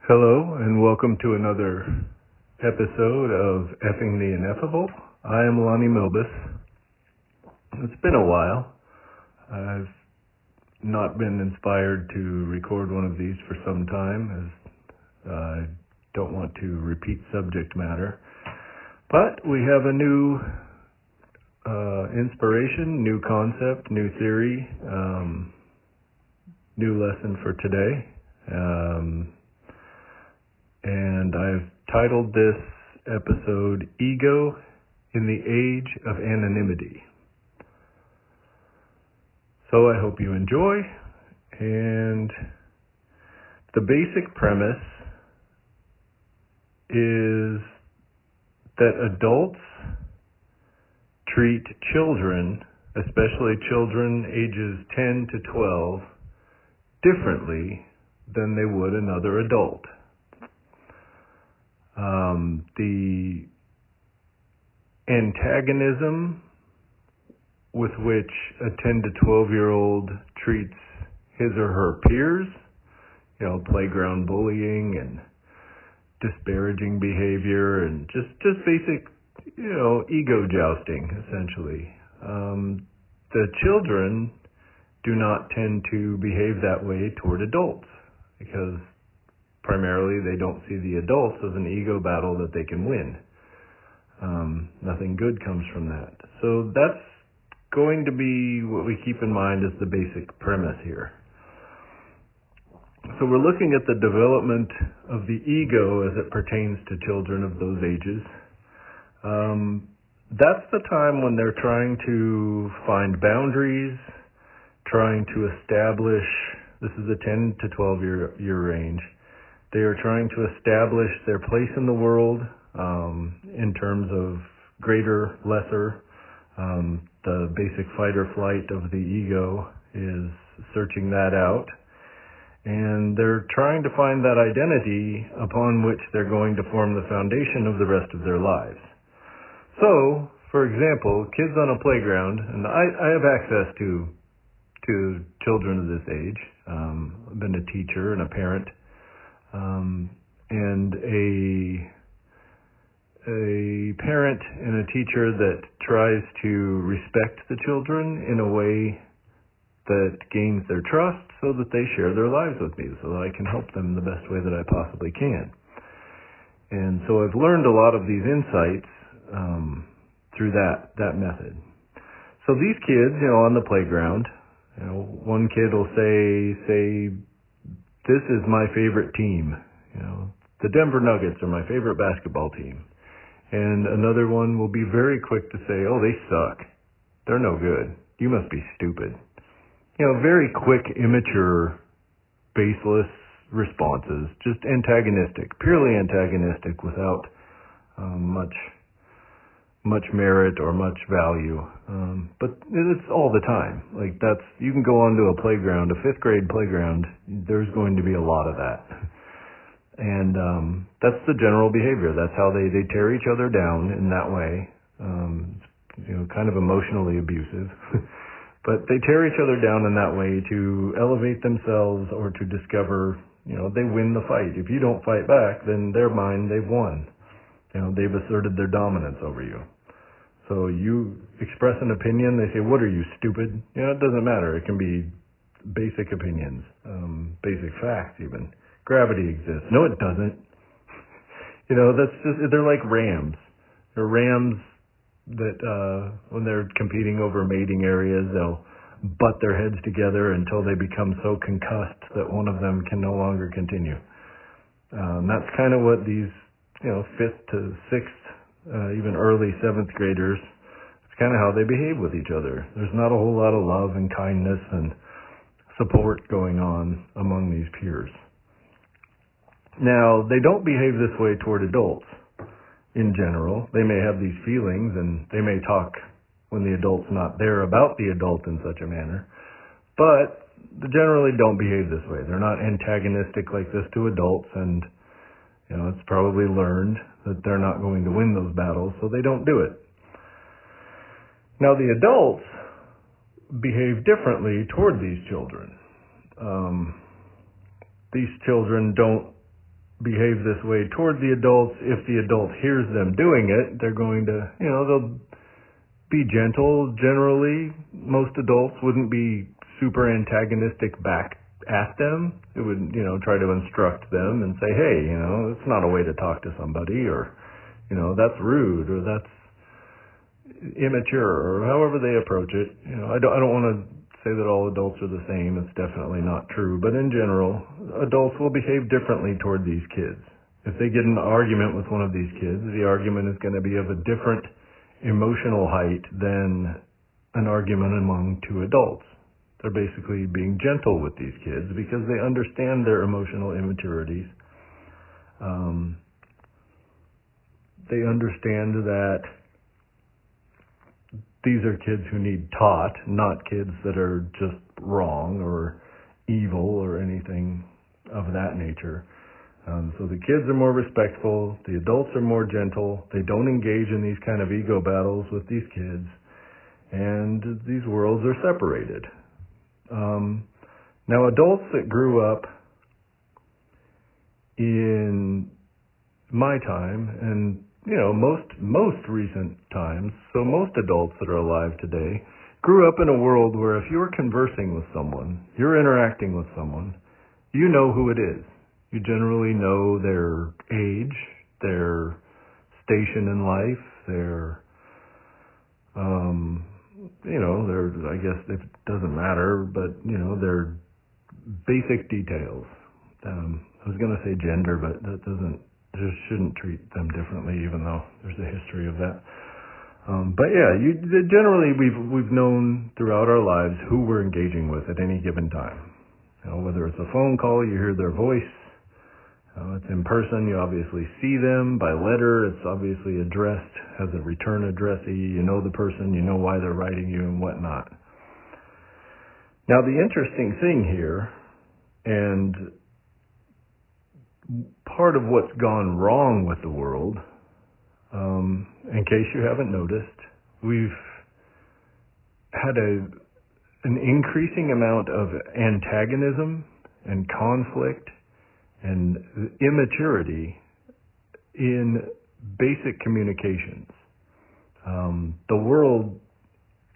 Hello, and welcome to another episode of Effing the Ineffable. I am Lonnie Milbus. It's been a while. I've not been inspired to record one of these for some time, as I don't want to repeat subject matter. But we have a new inspiration, new concept, new theory, new lesson for today. And I've titled this episode, Ego in the Age of Anonymity. So I hope you enjoy. And the basic premise is that adults treat children, especially children ages 10 to 12, differently than they would another adult. The antagonism with which a 10 to 12-year-old treats his or her peers, playground bullying and disparaging behavior and just basic, ego jousting, essentially. The children do not tend to behave that way toward adults because primarily they don't see the adults as an ego battle that they can win. Nothing good comes from that. So that's going to be what we keep in mind as the basic premise here. So we're looking at the development of the ego as it pertains to children of those ages. That's the time when they're trying to find boundaries, trying to establish, this is a 10 to 12 year range, they are trying to establish their place in the world in terms of greater, lesser. The basic fight or flight of the ego is searching that out. And they're trying to find that identity upon which they're going to form the foundation of the rest of their lives. So, for example, kids on a playground, and I have access to children of this age. I've been a teacher and a parent. And a parent and a teacher that tries to respect the children in a way that gains their trust so that they share their lives with me so that I can help them the best way that I possibly can. And so I've learned a lot of these insights through that method. So these kids, on the playground, one kid will say, this is my favorite team. The Denver Nuggets are my favorite basketball team. And another one will be very quick to say, oh, they suck. They're no good. You must be stupid. Very quick, immature, baseless responses, just antagonistic, purely antagonistic without much merit or much value. But it's all the time. You can go onto a playground, a fifth grade playground, there's going to be a lot of that. And that's the general behavior. That's how they tear each other down in that way. Kind of emotionally abusive. But they tear each other down in that way to elevate themselves or to discover, they win the fight. If you don't fight back, then they're mine, they've won. They've asserted their dominance over you. So you express an opinion, they say, what are you, stupid? It doesn't matter. It can be basic opinions, basic facts even. Gravity exists. No, it doesn't. They're like rams. They're rams that when they're competing over mating areas, they'll butt their heads together until they become so concussed that one of them can no longer continue. That's kind of what these, 5th to 6th, even early 7th graders, it's kind of how they behave with each other. There's not a whole lot of love and kindness and support going on among these peers. Now, they don't behave this way toward adults in general. They may have these feelings and they may talk when the adult's not there about the adult in such a manner, but they generally don't behave this way. They're not antagonistic like this to adults, and it's probably learned that they're not going to win those battles, so they don't do it. Now, the adults behave differently toward these children. These children don't behave this way toward the adults. If the adult hears them doing it, they're going to, they'll be gentle. Generally, most adults wouldn't be super antagonistic back at them. It would, try to instruct them and say, hey, it's not a way to talk to somebody, or, that's rude, or that's immature, or however they approach it. I don't want to say that all adults are the same. It's definitely not true. But in general, adults will behave differently toward these kids. If they get in an argument with one of these kids, the argument is going to be of a different emotional height than an argument among two adults. They're basically being gentle with these kids because they understand their emotional immaturities. They understand that these are kids who need taught, not kids that are just wrong or evil or anything of that nature. So the kids are more respectful, the adults are more gentle, they don't engage in these kind of ego battles with these kids, and these worlds are separated. Now, adults that grew up in my time, and most recent times, so most adults that are alive today, grew up in a world where if you're conversing with someone, you're interacting with someone, you know who it is. You generally know their age, their station in life, their, I guess it doesn't matter, but, their basic details. I was going to say gender, but that just shouldn't treat them differently, even though there's a history of that. But yeah, generally we've known throughout our lives who we're engaging with at any given time. Whether it's a phone call, you hear their voice. It's in person, you obviously see them. By letter, it's obviously addressed, has a return addressee. You know the person, you know why they're writing you and whatnot. Now, the interesting thing here, and part of what's gone wrong with the world, in case you haven't noticed, we've had an increasing amount of antagonism and conflict and immaturity in basic communications. The world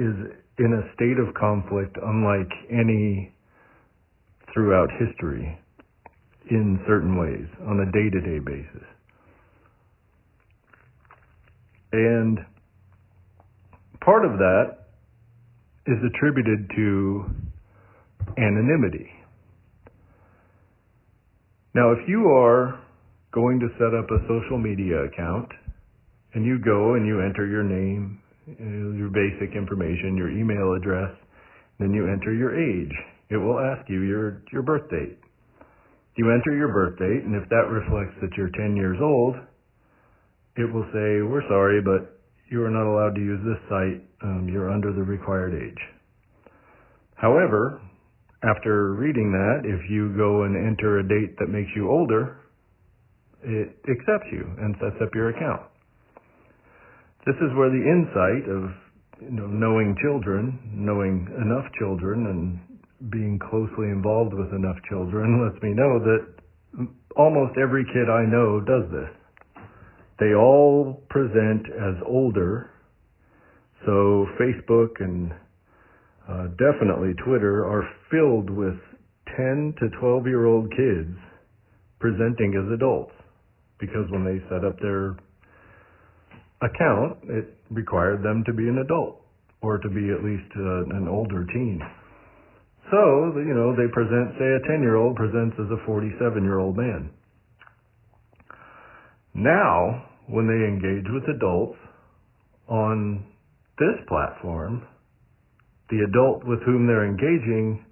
is in a state of conflict unlike any throughout history in certain ways on a day-to-day basis. And part of that is attributed to anonymity. Now, if you are going to set up a social media account and you go and you enter your name, your basic information, your email address, then you enter your age, it will ask you your birth date. You enter your birth date, and if that reflects that you're 10 years old, it will say, we're sorry, but you are not allowed to use this site. You're under the required age. However, after reading that, if you go and enter a date that makes you older, it accepts you and sets up your account. This is where the insight of knowing children, knowing enough children, and being closely involved with enough children lets me know that almost every kid I know does this. They all present as older, so Facebook and definitely Twitter are filled with 10 to 12-year-old kids presenting as adults, because when they set up their account, it required them to be an adult or to be at least an older teen. So, they present, say a 10-year-old presents as a 47-year-old man. Now, when they engage with adults on this platform, the adult with whom they're engaging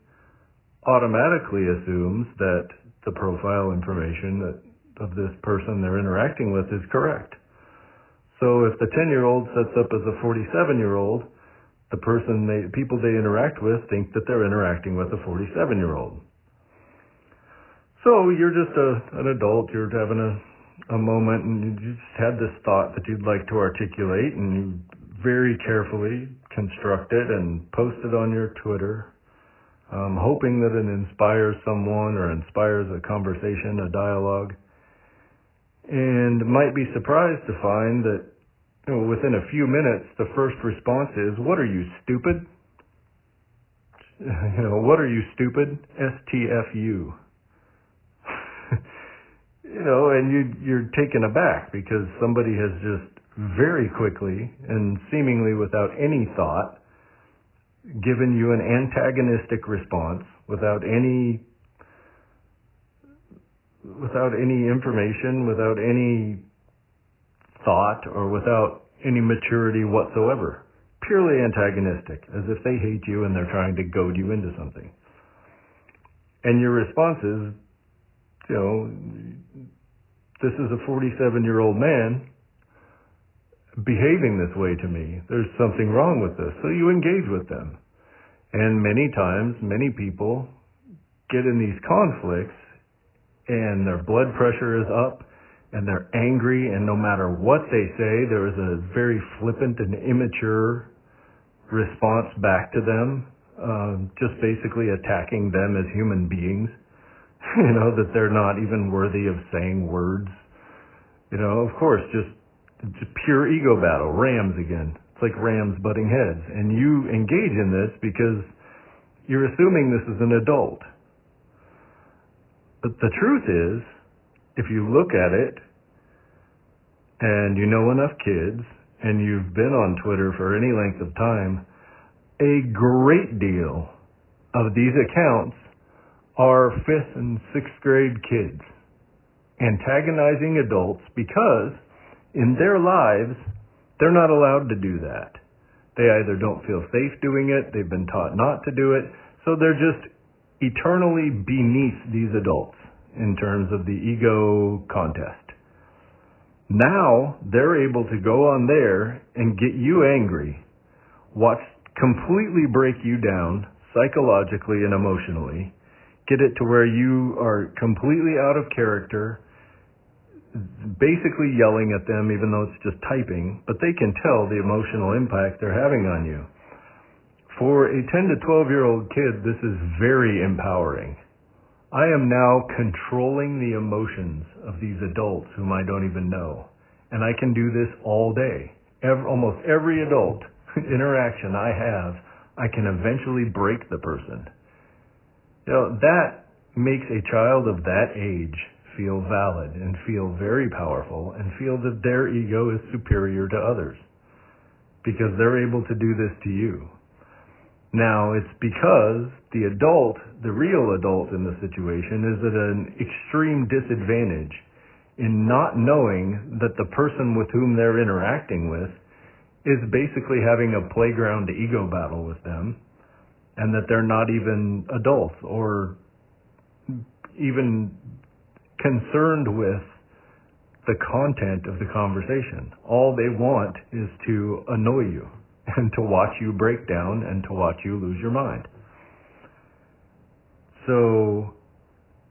automatically assumes that the profile information of this person they're interacting with is correct. So if the 10-year-old sets up as a 47-year-old, the people they interact with think that they're interacting with a 47-year-old. So you're just an adult, you're having a moment, and you just had this thought that you'd like to articulate, and you very carefully construct it and post it on your Twitter, hoping that it inspires someone or inspires a conversation, a dialogue. and might be surprised to find that within a few minutes the first response is, "What are you, stupid?" What are you, stupid? STFU. And you're taken aback because somebody has just very quickly and seemingly without any thought given you an antagonistic response without any information, without any thought, or without any maturity whatsoever. Purely antagonistic, as if they hate you and they're trying to goad you into something. And your response is, this is a 47-year-old man behaving this way to me. There's something wrong with this. So you engage with them. And many times, many people get in these conflicts and their blood pressure is up and they're angry, and no matter what they say, there is a very flippant and immature response back to them, just basically attacking them as human beings, that they're not even worthy of saying words. Of course, just pure ego battle, rams again. It's like rams butting heads. And you engage in this because you're assuming this is an adult. But the truth is, if you look at it, and you know enough kids, and you've been on Twitter for any length of time, a great deal of these accounts are 5th and 6th grade kids antagonizing adults because in their lives, they're not allowed to do that. They either don't feel safe doing it, they've been taught not to do it, so they're just eternally beneath these adults in terms of the ego contest. Now, they're able to go on there and get you angry, completely break you down psychologically and emotionally, get it to where you are completely out of character, basically yelling at them even though it's just typing, but they can tell the emotional impact they're having on you. For a 10 to 12-year-old kid, this is very empowering. I am now controlling the emotions of these adults whom I don't even know. And I can do this all day. Almost every adult interaction I have, I can eventually break the person. That makes a child of that age feel valid and feel very powerful and feel that their ego is superior to others because they're able to do this to you. Now, it's because the real adult in the situation is at an extreme disadvantage in not knowing that the person with whom they're interacting with is basically having a playground ego battle with them, and that they're not even adults or even concerned with the content of the conversation. All they want is to annoy you and to watch you break down and to watch you lose your mind. So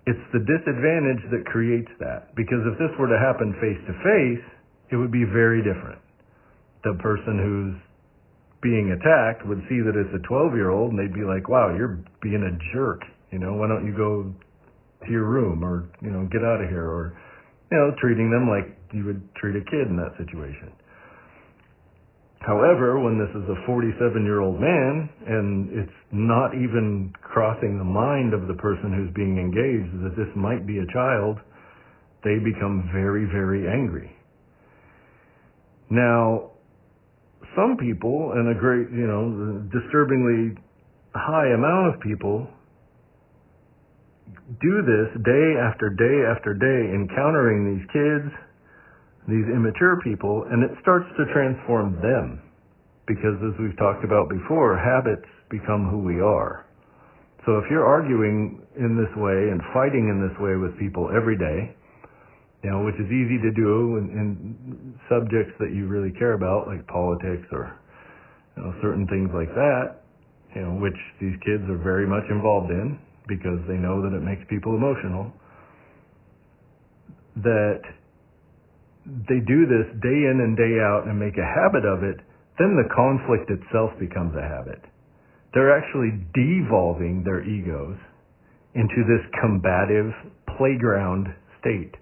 it's the disadvantage that creates that, because if this were to happen face to face, it would be very different. The person who's being attacked would see that it's a 12-year-old and they'd be like, wow, you're being a jerk. Why don't you go to your room, or, get out of here, or, treating them like you would treat a kid in that situation. However, when this is a 47-year-old man and it's not even crossing the mind of the person who's being engaged that this might be a child, they become very, very angry. Now, some people, and a great, disturbingly high amount of people, do this day after day after day, encountering these kids, these immature people, and it starts to transform them. Because as we've talked about before, habits become who we are. So if you're arguing in this way and fighting in this way with people every day, which is easy to do in subjects that you really care about, like politics or certain things like that, which these kids are very much involved in because they know that it makes people emotional, that they do this day in and day out and make a habit of it, then the conflict itself becomes a habit. They're actually devolving their egos into this combative playground state.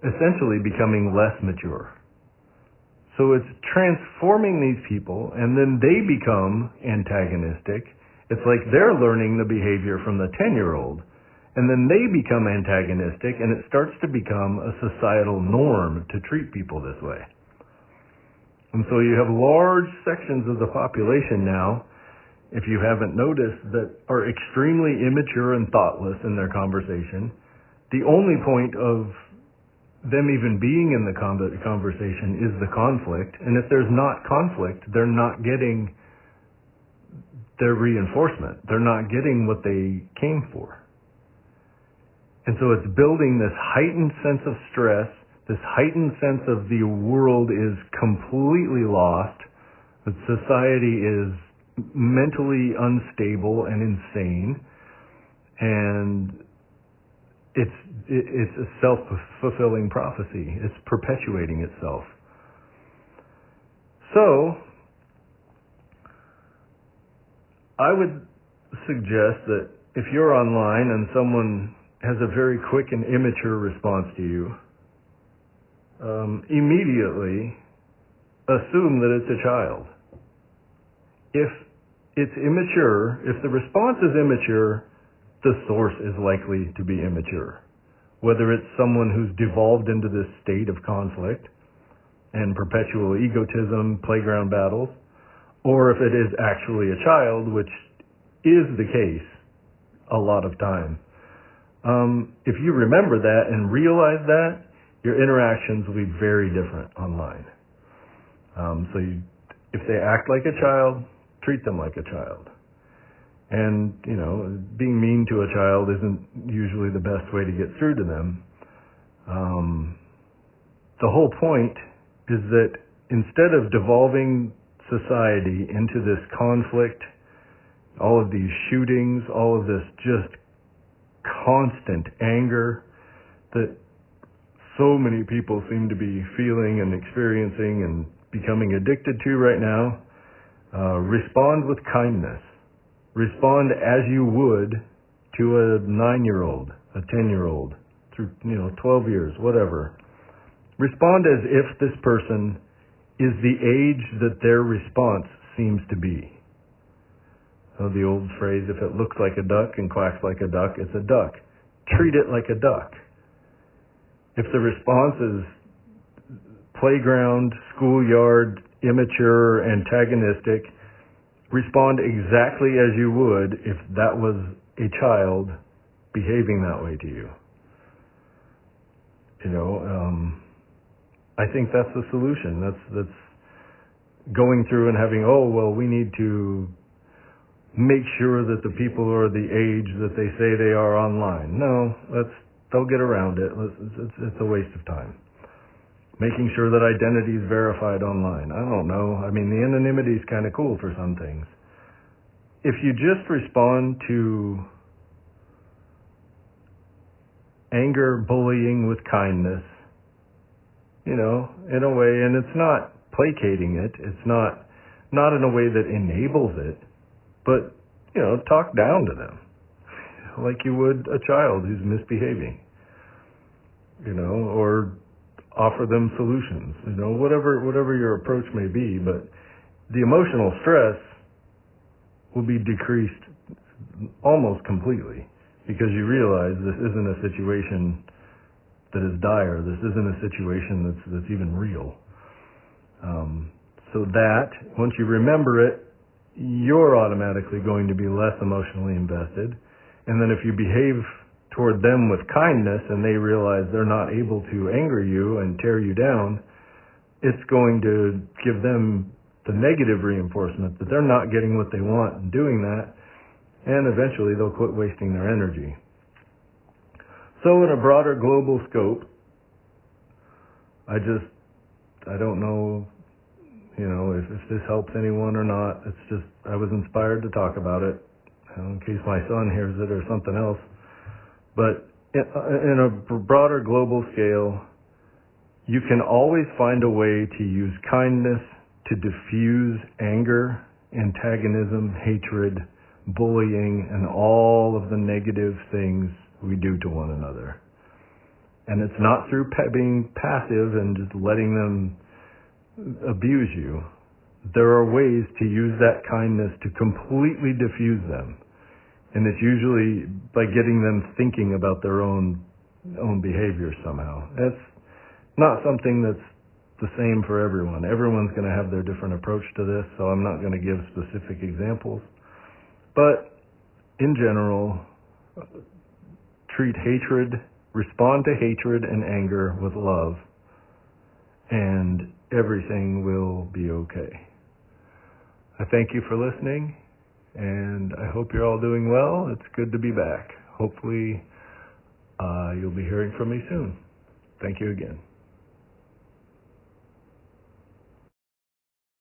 essentially becoming less mature. So it's transforming these people, and then they become antagonistic. It's like they're learning the behavior from the 10-year-old, and then they become antagonistic, and it starts to become a societal norm to treat people this way. And so you have large sections of the population now, if you haven't noticed, that are extremely immature and thoughtless in their conversation. The only point of them even being in the conversation is the conflict, and if there's not conflict, they're not getting their reinforcement. They're not getting what they came for. And so it's building this heightened sense of stress, this heightened sense of the world is completely lost, that society is mentally unstable and insane, and it's a self-fulfilling prophecy. It's perpetuating itself. So, I would suggest that if you're online and someone has a very quick and immature response to you, immediately assume that it's a child. If it's immature, if the response is immature, the source is likely to be immature. Whether it's someone who's devolved into this state of conflict and perpetual egotism, playground battles, or if it is actually a child, which is the case a lot of time. If you remember that and realize that, your interactions will be very different online. If they act like a child, treat them like a child. And, being mean to a child isn't usually the best way to get through to them. The whole point is that instead of devolving society into this conflict, all of these shootings, all of this just constant anger that so many people seem to be feeling and experiencing and becoming addicted to right now, respond with kindness. Respond as you would to a 9-year-old, a 10-year-old, through 12 years, whatever. Respond as if this person is the age that their response seems to be. The old phrase, if it looks like a duck and quacks like a duck, it's a duck. Treat it like a duck. If the response is playground, schoolyard, immature, antagonistic, respond exactly as you would if that was a child behaving that way to you. I think that's the solution. That's going through and having, we need to make sure that the people are the age that they say they are online. No, they'll get around it. It's a waste of time. Making sure that identity is verified online. I don't know. The anonymity is kind of cool for some things. If you just respond to anger, bullying with kindness, in a way, and it's not placating it, it's not in a way that enables it, but, talk down to them like you would a child who's misbehaving, or offer them solutions, whatever your approach may be, but the emotional stress will be decreased almost completely because you realize this isn't a situation that is dire. This isn't a situation that's even real. So that, once you remember it, you're automatically going to be less emotionally invested. And then if you behave toward them with kindness and they realize they're not able to anger you and tear you down, it's going to give them the negative reinforcement that they're not getting what they want in doing that, and eventually they'll quit wasting their energy. So in a broader global scope, I don't know, if this helps anyone or not. It's just, I was inspired to talk about it, in case my son hears it or something else. But in a broader global scale, you can always find a way to use kindness to diffuse anger, antagonism, hatred, bullying, and all of the negative things we do to one another. And it's not through being passive and just letting them abuse you. There are ways to use that kindness to completely diffuse them. And it's usually by getting them thinking about their own behavior somehow. It's not something that's the same for everyone. Everyone's going to have their different approach to this, so I'm not going to give specific examples. But in general, respond to hatred and anger with love, and everything will be okay. I thank you for listening, and I hope you're all doing well. It's good to be back. Hopefully, you'll be hearing from me soon. Thank you again.